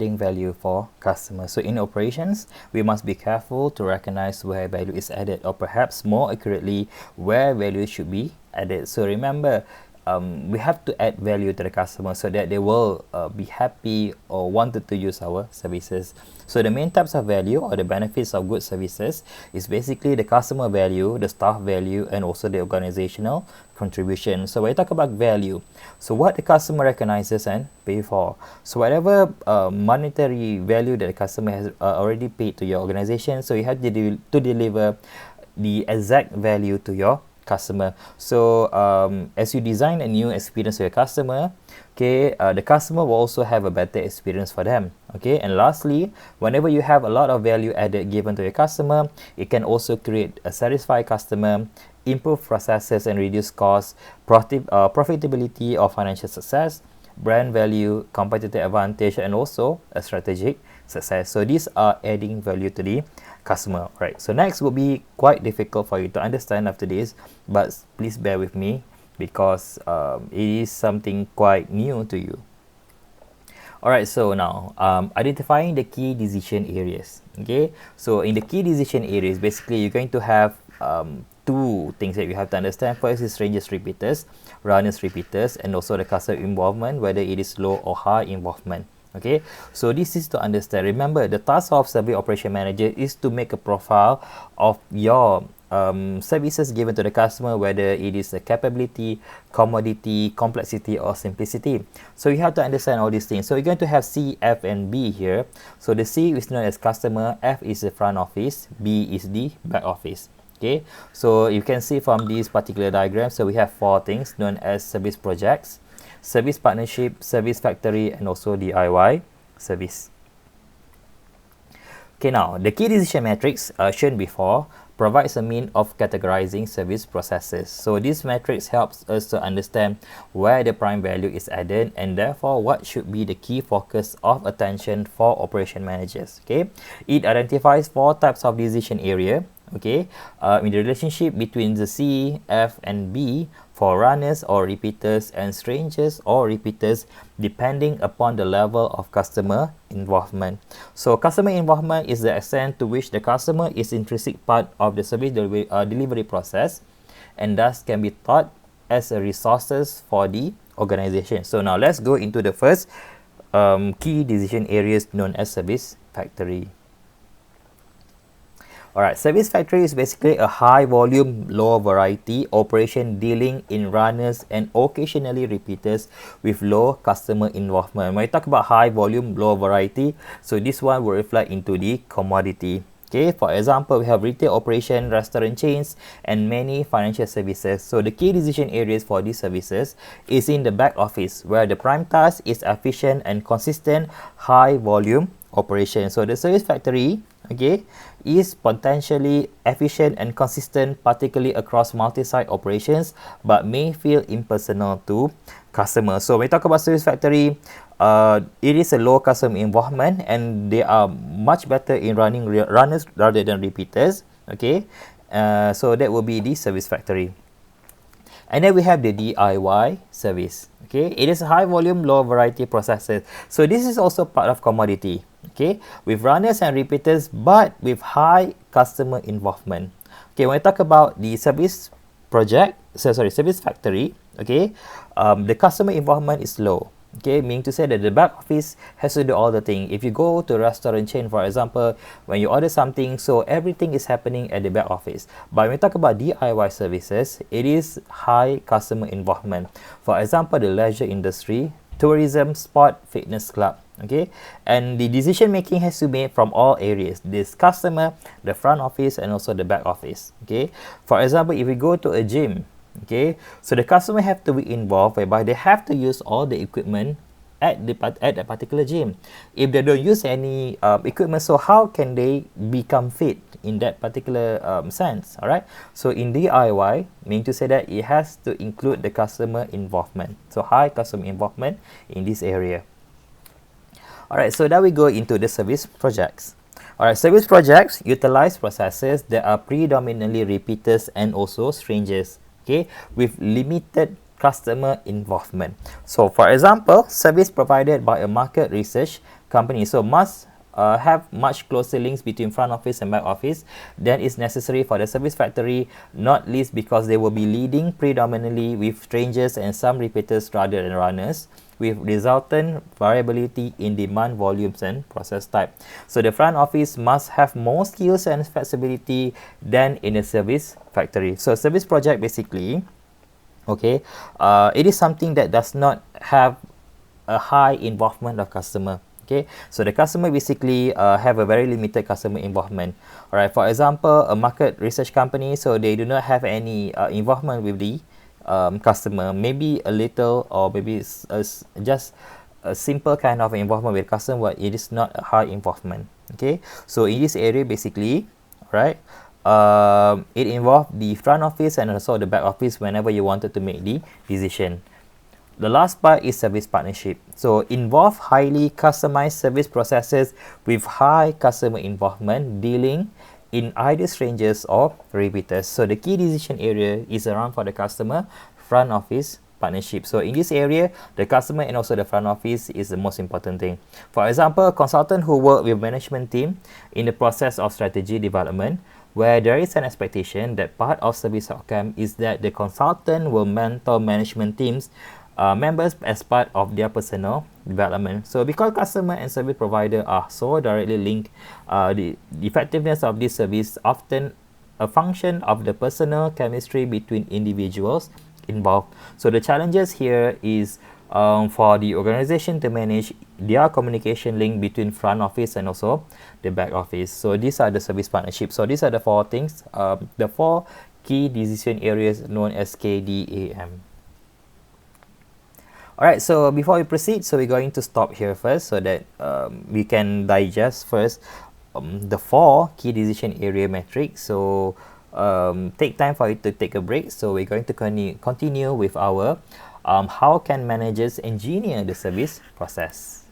adding value for customers. So in operations, we must be careful to recognize where value is added, or perhaps more accurately, where value should be added. So remember, we have to add value to the customer so that they will be happy or wanted to use our services. So the main types of value or the benefits of good services is basically the customer value, the staff value, and also the organizational contribution. So when you talk about value, so what the customer recognizes and pay for. So whatever monetary value that the customer has already paid to your organization, so you have to deliver the exact value to your customer. So as you design a new experience for your customer, okay, the customer will also have a better experience for them. Okay, and lastly, whenever you have a lot of value added given to your customer, it can also create a satisfied customer, improve processes and reduce costs, profitability or financial success, brand value, competitive advantage, and also a strategic success. So these are adding value to the customer. Right, so next will be quite difficult for you to understand after this, but please bear with me because it is something quite new to you. Alright, so now identifying the key decision areas. Okay, so in the key decision areas, basically you're going to have two things that you have to understand. First is ranges repeaters, runners repeaters, and also the customer involvement, whether it is low or high involvement. Okay, so this is to understand. Remember, the task of service operation manager is to make a profile of your services given to the customer, whether it is a capability, commodity, complexity, or simplicity. So you have to understand all these things. So you're going to have C, F, and B here. So the C is known as customer, F is the front office, B is the back office. Okay, so you can see from this particular diagram, so we have four things known as service projects, service partnership, service factory, and also DIY service. Okay, now the key decision matrix shown before provides a mean of categorizing service processes. So this matrix helps us to understand where the prime value is added and therefore what should be the key focus of attention for operation managers. Okay, it identifies four types of decision area. Okay, in the relationship between the C, F, and B for runners or repeaters and strangers or repeaters depending upon the level of customer involvement. So customer involvement is the extent to which the customer is intrinsic part of the service delivery process and thus can be thought as a resources for the organization. So now let's go into the first key decision areas known as service factory. Alright, service factory is basically a high volume, low variety operation dealing in runners and occasionally repeaters with low customer involvement. When we talk about high volume, low variety, so this one will reflect into the commodity. Okay, for example, we have retail operation, restaurant chains, and many financial services. So the key decision areas for these services is in the back office, where the prime task is efficient and consistent high volume operation. So the service factory, okay, is potentially efficient and consistent, particularly across multi-site operations, but may feel impersonal to customers. So when we talk about service factory, it is a low customer involvement and they are much better in running runners rather than repeaters. Okay, so that will be the service factory. And then we have the DIY service. Okay, it is a high volume, low variety processes. So this is also part of commodity. Okay, with runners and repeaters, but with high customer involvement. Okay, when we talk about the service service factory, okay, the customer involvement is low. Okay, meaning to say that the back office has to do all the thing. If you go to a restaurant chain, for example, when you order something, so everything is happening at the back office. But when we talk about DIY services, it is high customer involvement. For example, the leisure industry, tourism, sport, fitness club. Okay, and the decision making has to be made from all areas: this customer, the front office, and also the back office. Okay, for example, if we go to a gym, okay, so the customer have to be involved, whereby they have to use all the equipment at that particular gym. If they don't use any equipment, so how can they become fit in that particular sense? All right, so in DIY, meaning to say that it has to include the customer involvement, so high customer involvement in this area. Alright, so now we go into the service projects. Alright, service projects utilize processes that are predominantly repeaters and also strangers, okay, with limited customer involvement. So for example, service provided by a market research company. So must have much closer links between front office and back office than is necessary for the service factory, not least because they will be leading predominantly with strangers and some repeaters rather than runners, with resultant variability in demand volumes and process type. So the front office must have more skills and flexibility than in a service factory. So service project basically, okay, it is something that does not have a high involvement of customer. Okay, so the customer basically have a very limited customer involvement. All right, for example, a market research company, so they do not have any involvement with the customer, maybe a little, or maybe just a simple kind of involvement with customer, but it is not a high involvement. Okay, so in this area basically, right, it involved the front office and also the back office whenever you wanted to make the decision. The last part is service partnership. So involve highly customized service processes with high customer involvement, dealing in either strangers or repeaters. So the key decision area is around for the customer front office partnership. So in this area, the customer and also the front office is the most important thing. For example, a consultant who work with management team in the process of strategy development, where there is an expectation that part of service outcome is that the consultant will mentor management teams members as part of their personal development. So because customer and service provider are so directly linked, the effectiveness of this service often a function of the personal chemistry between individuals involved. So the challenges here is for the organization to manage their communication link between front office and also the back office. So these are the service partnerships. So these are the four things, the four key decision areas known as KDAM. Alright, so before we proceed, so we're going to stop here first so that we can digest first the four key decision area metrics. So take time for it to take a break. So we're going to continue with our how can managers engineer the service process.